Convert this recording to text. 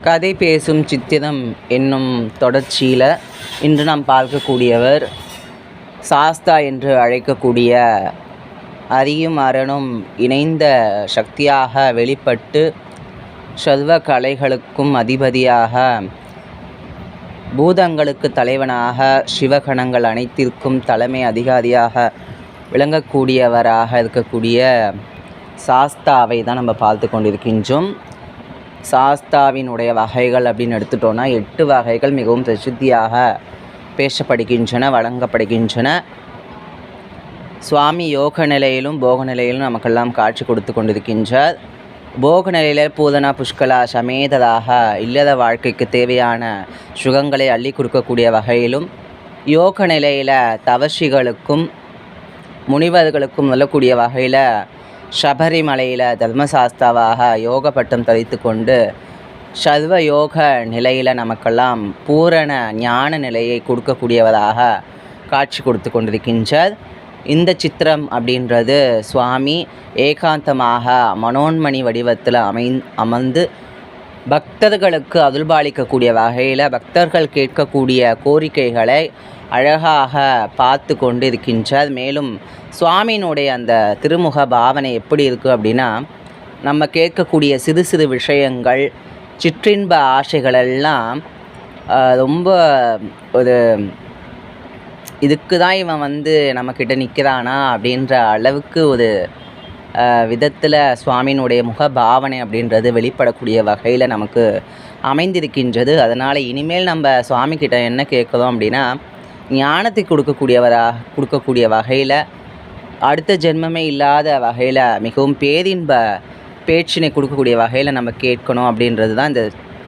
கதை பேசும் சித்திரம் என்னும் தொடர்ச்சியில் இன்று நாம் பார்க்கக்கூடியவர் சாஸ்தா என்று அழைக்கக்கூடிய அரியும் அரணும் இணைந்த சக்தியாக வெளிப்பட்டு சர்வ கலைகளுக்கும் அதிபதியாக பூதங்களுக்கு தலைவனாக சிவகணங்கள் அனைத்திற்கும் தலைமை அதிகாரியாக விளங்கக்கூடியவராக இருக்கக்கூடிய சாஸ்தாவை தான் நம்ம பார்த்து கொண்டிருக்கின்றோம். சாஸ்தாவினுடைய வகைகள் அப்படின்னு எடுத்துட்டோன்னா 8 வகைகள் மிகவும் பிரசித்தியாக பேசப்படுகின்றன, வழங்கப்படுகின்றன. சுவாமி யோக நிலையிலும் போக நிலையிலும் நமக்கெல்லாம் காட்சி கொடுத்து கொண்டிருக்கின்றார். போக நிலையில் பூதனா புஷ்கலா சமேததாக இல்லத வாழ்க்கைக்கு தேவையான சுகங்களை அள்ளி கொடுக்கக்கூடிய வகையிலும், யோக நிலையில் தவசிகளுக்கும் முனிவர்களுக்கும் சொல்லக்கூடிய வகையில் சபரிமலையில் தர்மசாஸ்தாவாக யோக பட்டம் தரித்து கொண்டு சர்வ யோக நிலையில் நமக்கெல்லாம் பூரண ஞான நிலையை கொடுக்கக்கூடியவராக காட்சி கொடுத்து கொண்டிருக்கின்றார். இந்த சித்திரம் அப்படின்றது சுவாமி ஏகாந்தமாக மனோன்மணி வடிவத்தில் அமர்ந்து பக்தர்களுக்கு அருள்பாலிக்கக்கூடிய வகையில் பக்தர்கள் கேட்கக்கூடிய கோரிக்கைகளை அழகாக பார்த்து கொண்டு இருக்கின்றார். மேலும் சுவாமியினுடைய அந்த திருமுக பாவனை எப்படி இருக்குது அப்படின்னா, நம்ம கேட்கக்கூடிய சிறு சிறு விஷயங்கள், சிற்றின்ப ஆசைகளெல்லாம் ரொம்ப ஒரு இதுக்கு தான் இவன் நம்மக்கிட்ட நிற்கிறானா அப்படின்ற அளவுக்கு ஒரு விதத்தில் சுவாமியினுடைய முக பாவனை அப்படின்றது வெளிப்படக்கூடிய வகையில் நமக்கு அமைந்திருக்கின்றது. அதனால் இனிமேல் நம்ம சுவாமிக்கிட்ட என்ன கேட்குறோம் அப்படின்னா, ஞானத்தை கொடுக்கக்கூடிய வகையில், அடுத்த ஜென்மமே இல்லாத வகையில் மிகவும் பேரின்ப பேச்சினை கொடுக்கக்கூடிய வகையில் நம்ம கேட்கணும் அப்படின்றது தான் இந்த